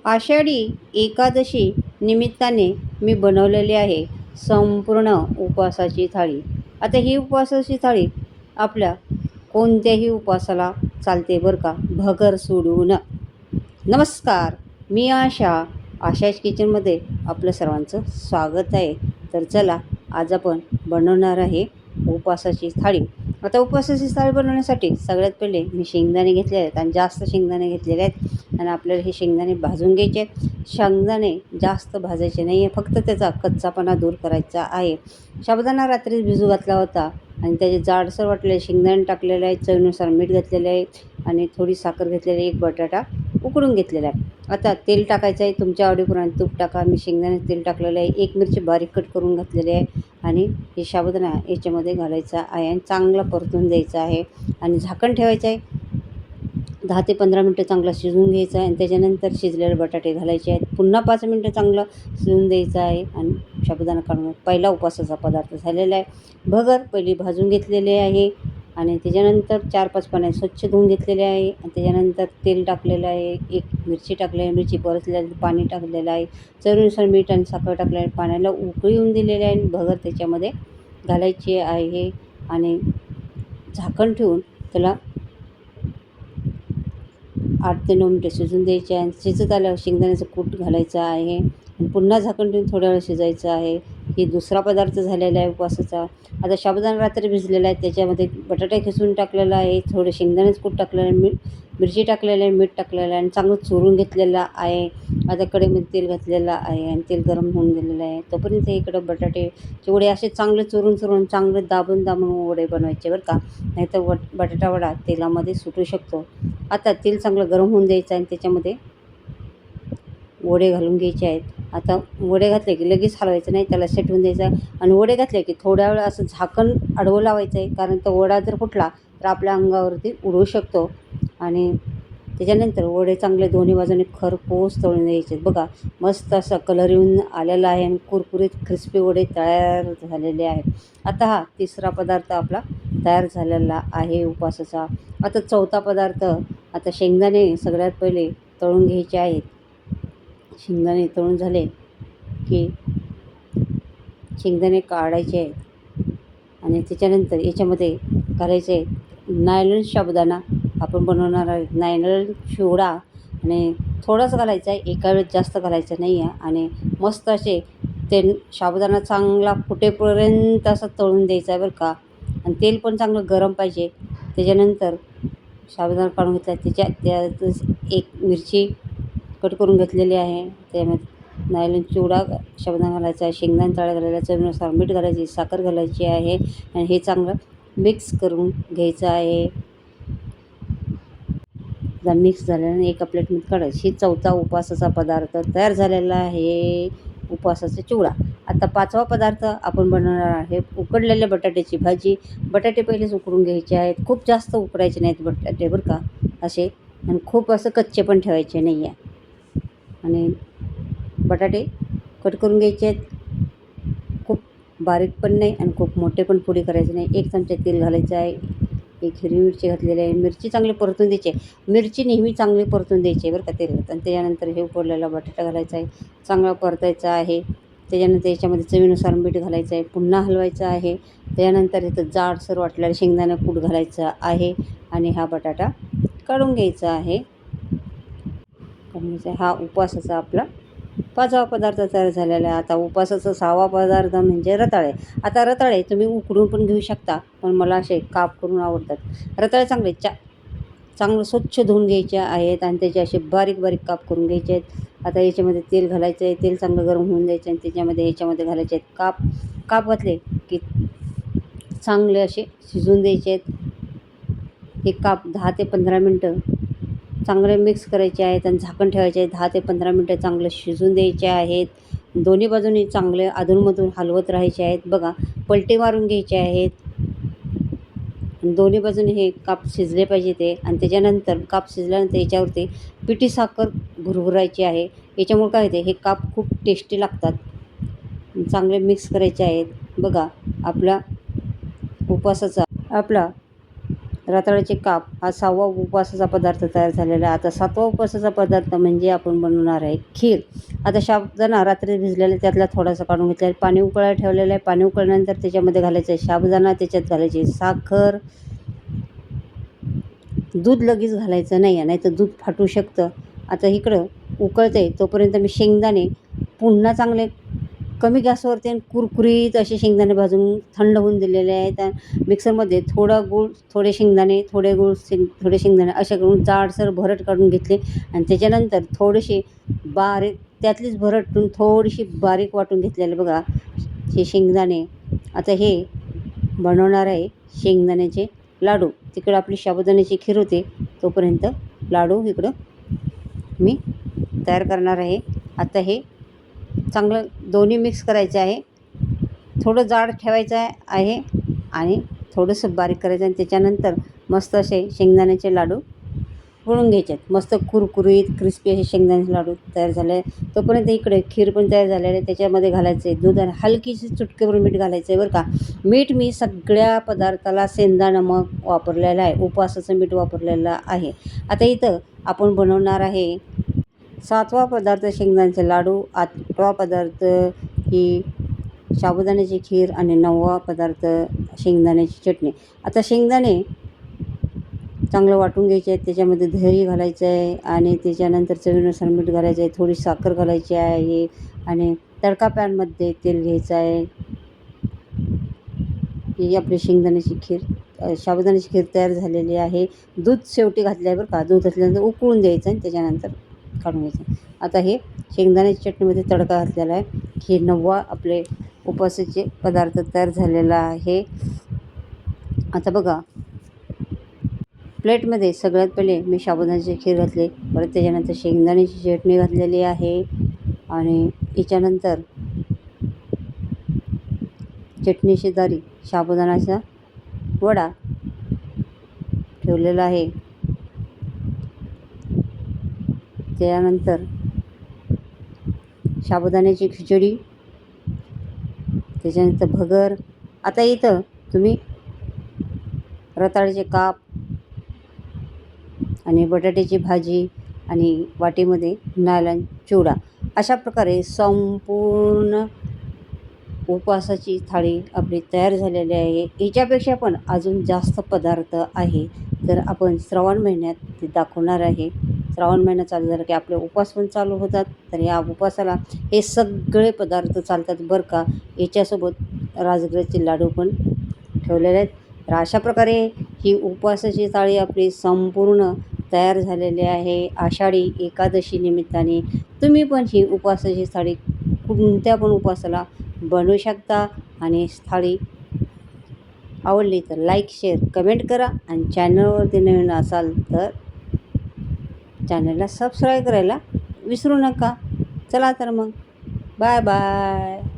आषाढी एकादशी निमित्ताने मी बनवलेली आहे संपूर्ण उपवासाची थाळी. आता ही उपवासाची थाळी आपल्या कोणत्याही उपवासाला चालते बरं का, भगर सोडून. नमस्कार, मी आशाच किचनमध्ये आपलं सर्वांचं स्वागत आहे. तर चला, आज आपण बनवणार आहे उपवासाची थाळी. आता उपवासाची थाळी बनवण्यासाठी सगळ्यात पहिले मी शेंगदाणे घेतले आहेत आणि जास्त शेंगदाणे घेतलेले आहेत आणि आपल्याला हे शेंगदाणे भाजून घ्यायचे आहेत. शेंगदाणे जास्त भाजायचे नाही आहे, फक्त त्याचा कच्चापणा दूर करायचा आहे. साबुदाणा रात्री भिजू घातला होता आणि त्याचे जाडसर वाटलेले शेंगदाणे टाकलेले आहेत, चवीनुसार मीठ घातलेले आहे आणि थोडी साखर घेतलेली आहे, एक बटाटा उकडून घेतलेला आहे. आता तेल टाकायचं आहे, तुमच्या आवडीप्रमाणे तूप टाका. मी शेंगदाणे तेल टाकलेलं आहे, एक मिरची बारीक कट करून घातलेली आहे आणि हे साबुदाणा याच्यामध्ये घालायचा आहे आणि चांगला परतून द्यायचा आहे आणि झाकण ठेवायचं आहे. 10 ते 15 मिनटं चांगला शिजवून घ्यायचा आहे आणि त्याच्यानंतर शिजलेले बटाटे घालायचे आहेत. पुन्हा 5 मिनटं चांगलं शिजवून द्यायचं आहे आणि साबुदाणा काढून पहिला उपवासाचा पदार्थ झालेला आहे. भगर पहिली भाजून घेतलेली आहे आणि त्याच्यानंतर 4-5 पाण्यात स्वच्छ धुवून घेतलेले आहे आणि त्याच्यानंतर तेल टाकलेलं आहे, एक मिरची टाकलेली आहे, मिरची परतलेली, पाणी टाकलेलं आहे, चवीनुसार मीठ आणि साखर टाकलेलं आहे, पाण्याला उकळी येऊन दिलेली आहे आणि भगर त्याच्यामध्ये घालायची आहे आणि झाकण ठेवून त्याला 8 ते 9 मिनटं शिजून द्यायचे आहे. शिजत आल्यावर शेंगदाण्याचं कूट घालायचं आहे आणि पुन्हा झाकण ठेवून थोड्या वेळ शिजायचं आहे. ही दुसरा पदार्थ झालेला आहे उपवासाचा. आता साबुदाणा रात्री भिजलेला आहे, त्याच्यामध्ये बटाटा खिसून टाकलेला आहे, थोडं शेंगदाण्याचं कूट टाकलेलं आहे, मिरची टाकलेलं आहे, मीठ टाकलेलं आहे आणि चांगलं चुरून घेतलेलं आहे. आता कढईमध्ये तेल घातलेलं आहे आणि तेल गरम होऊन दिलेलं आहे. तोपर्यंत इकडं बटाटे वडे असे चांगले चुरून चांगले दाबून वडे बनवायचे बरं का, नाहीतर बटाटा वडा तेलामध्ये सुटू शकतो. आता तेल चांगलं गरम होऊन द्यायचं आहे आणि त्याच्यामध्ये वडे घालून घ्यायचे आहेत. आता वडे घातले की लगेच हलवायचं नाही, त्याला सेट होऊन द्यायचं आणि वडे घातले की थोड्या वेळ असं झाकण आडवं लावायचं आहे, कारण तो वडा जर फुटला तर आपल्या अंगावरती उडवू शकतो. आणि त्याच्यानंतर वडे चांगले दोन्ही बाजूने खरपूस तळून द्यायचे. बघा, मस्त असा कलर येऊन आलेला आहे आणि कुरकुरीत क्रिस्पी वडे तयार झालेले आहेत. आता हा तिसरा पदार्थ आपला तयार झालेला आहे उपवासाचा. आता चौथा पदार्थ, आता शेंगदाणे सगळ्यात पहिले तळून घ्यायचे आहेत. शेंगदाणे तळून झाले की शेंगदाणे काढायचे आहेत आणि त्याच्यानंतर याच्यामध्ये घालायचे आहेत नायलॉन साबुदाणा. आपण बनवणार आहे नायलॉन चिवडा आणि थोडाच घालायचा आहे, एका वेळेस जास्त घालायचं नाही आहे. आणि मस्त असे ते साबुदाणा चांगला फुटेपर्यंत असं तळून द्यायचा आहे बरं का, आणि तेल पण चांगलं गरम पाहिजे. त्याच्यानंतर साबुदाणा काढून घेतला, त्यातच एक मिरची कट करून घेतलेली आहे, त्यामध्ये नायलॉन चिवडा साबुदाणा घालायचा आहे, शेंगदाणे तळा घालायला, चवीनुसार मीठ घालायची, साखर घालायची आहे आणि हे चांगलं मिक्स करून घ्यायचं आहे. मिक्स झाल्यानं एका प्लेटमध्ये काढायची. ही चौथा उपवासाचा पदार्थ तयार झालेला आहे, उपवासाचा चिवडा. आता पाचवा पदार्थ आपण बनवणार आहे उकडलेल्या बटाट्याची भाजी. बटाटे पहिलेच उकडून घ्यायचे आहेत, खूप जास्त उकडायचे नाहीत बटाटे बरं का असे, आणि खूप असं कच्चे पण ठेवायचे नाही आहे. आणि बटाटे कट करून घ्यायचे आहेत, खूप बारीक पण नाही आणि खूप मोठे पण फोडी करायचे नाही. 1 चमचा तेल घालायचं आहे, एक हिरवी मिरची घातलेली आहे, मिरची चांगली परतून द्यायची आहे. मिरची नेहमी चांगली परतून द्यायची आहे बरं का तेलात. आणि त्याच्यानंतर हे उकडलेला बटाटा घालायचा आहे, चांगला परतायचा आहे. त्याच्यानंतर याच्यामध्ये चवीनुसार मीठ घालायचं आहे, पुन्हा हलवायचं आहे. त्याच्यानंतर इथं जाडसर वाटलेलं शेंगदाणा कूट घालायचं आहे आणि हा बटाटा काढून घ्यायचा आहे. हा उपवासाचा आपला 5वा पदार्थ तयार झालेला आहे. आता उपवासाचा 6वा पदार्थ म्हणजे रताळे. आता रताळे तुम्ही उकडून पण घेऊ शकता, पण मला असे काप करून आवडतात. रताळे चांगलं स्वच्छ धुवून घ्यायचे आहेत आणि त्याचे असे बारीक बारीक काप करून घ्यायचे आहेत. आता याच्यामध्ये तेल घालायचं आहे, तेल चांगलं गरम होऊन द्यायचं आणि याच्यामध्ये घालायचे आहेत काप घातले की चांगले असे शिजवून द्यायचे आहेत. हे काप 10 ते 15 मिनटं चांगले मिक्स करायचे आहेत आणि झाकण ठेवायचे आहे. 10 ते 15 मिनटं चांगलं शिजून द्यायचे आहेत. दोन्ही बाजूनी चांगले अधूनमधून हलवत राहायचे आहेत. बघा, पलटी मारून घ्यायचे आहेत. दोन्ही बाजूने हे काप शिजले पाहिजे ते. आणि त्याच्यानंतर काप शिजल्यानंतर याच्यावरती पिठी साखर भुरभुरायची आहे. याच्यामुळे काय होते, हे काप खूप टेस्टी लागतात. चांगले मिक्स करायचे आहेत. बघा, आपला रताळ्याचे काप हा 6वा उपवासाचा पदार्थ तयार झालेला आहे. आता 7वा उपवासाचा पदार्थ म्हणजे आपण बनवणार आहे खीर. आता साबुदाणा रात्री भिजलेला त्यातला थोडासा काढून घेतला आहे, पाणी उकळायला ठेवलेलं आहे. पाणी उकळल्यानंतर त्याच्यामध्ये घालायचं आहे साबुदाणा, त्याच्यात घालायची साखर. दूध लगेच घालायचं नाही आहे, नाहीतर दूध फाटू शकतं. आता इकडं उकळते तोपर्यंत मी शेंगदाणे पुन्हा चांगले कमी गॅसवरती आणि कुरकुरीत असे शेंगदाणे भाजून थंड होऊन दिलेले आहेत. मिक्सरमध्ये थोडा गूळ, थोडे शेंगदाणे, थोडे शेंगदाणे अशा करून जाडसर भरट काढून घेतले आणि त्याच्यानंतर थोडेसे बारीक त्यातलीच भरटून थोडीशी बारीक वाटून घेतलेले बघा हे शेंगदाणे. आता हे बनवणार आहे शेंगदाण्याचे लाडू. तिकडं आपली साबुदाण्याची खीर होते तोपर्यंत लाडू इकडं मी तयार करणार आहे. आता हे चांगलं दोन्ही मिक्स करायचं आहे. थोडं जाड ठेवायचं आहे आणि थोडंसं बारीक करायचं आणि त्याच्यानंतर मस्त असे शेंगदाण्याचे लाडू वळून घ्यायचे आहेत. मस्त कुरकुरीत क्रिस्पी असे शेंगदाण्याचे लाडू तयार झाले. तोपर्यंत इकडे खीर पण तयार झालेली आहे. त्याच्यामध्ये घालायचं आहे दूध आणि हलकीशी चुटकीभर मीठ घालायचं आहे बरं का. मीठ मी सगळ्या पदार्थाला सेंधा नमक वापरलेलं आहे, उपवासाचं मीठ वापरलेलं आहे. आता इथं आपण बनवणार आहे 7वा पदार्थ शेंगदाण्याचे लाडू, 8वा पदार्थ ही साबुदाण्याची खीर आणि 9वा पदार्थ शेंगदाण्याची चटणी. आता शेंगदाणे चांगलं वाटून घ्यायचे आहेत, त्याच्यामध्ये दही घालायचं आहे आणि त्याच्यानंतर चवीनुसार मीठ घालायचं आहे, थोडी साखर घालायची आहे आणि तडका पॅनमध्ये तेल घ्यायचं आहे. ही आपली शेंगदाण्याची खीर साबुदाण्याची खीर तयार झालेली आहे. दूध शेवटी घातलं आहे बरं का. दूध घातल्यानंतर उकळून द्यायचं आणि त्याच्यानंतर काढून घ्यायचं. आता हे शेंगदाण्याच्या चटणीमध्ये तडका घातलेला आहे. हे 9वा आपले उपवासाचे पदार्थ तयार झालेला आहे. आता बघा प्लेटमध्ये सगळ्यात पहिले मी साबुदाण्याची खीर घातली, परत त्याच्यानंतर शेंगदाण्याची चटणी घातलेली आहे आणि याच्यानंतर चटणी शेजारी साबुदाण्याचा वडा ठेवलेला आहे. त्यानंतर साबुदाण्याची खिचडी, त्याच्यानंतर भगर. आता इथं तुम्ही रताळ्याचे काप आणि बटाट्याची भाजी आणि वाटीमध्ये नारळ चिवडा अशा प्रकारे संपूर्ण उपवासाची थाळी आपली तयार झालेली आहे. याच्यापेक्षा पण अजून जास्त पदार्थ आहे, तर आपण श्रावण महिन्यात ते दाखवणार आहे. श्रावण महिना चालू झाला की आपले उपवास पण चालू होतात, तर या उपवासाला हे सगळे पदार्थ चालतात बरं का. याच्यासोबत राजगिऱ्याचे लाडू पण ठेवलेले आहेत. तर अशा प्रकारे ही उपवासाची थाळी आपली संपूर्ण तयार झालेली आहे. आषाढी एकादशी निमित्ताने तुम्ही पण ही उपवासाची थाळी कोणत्या पण उपवासाला बनवू शकता. आणि थाळी आवडली तर लाईक, शेअर, कमेंट करा आणि चॅनलवरती नवीन असाल तर चॅनलला सबस्क्राईब करायला विसरू नका. चला तर मग बाय बाय.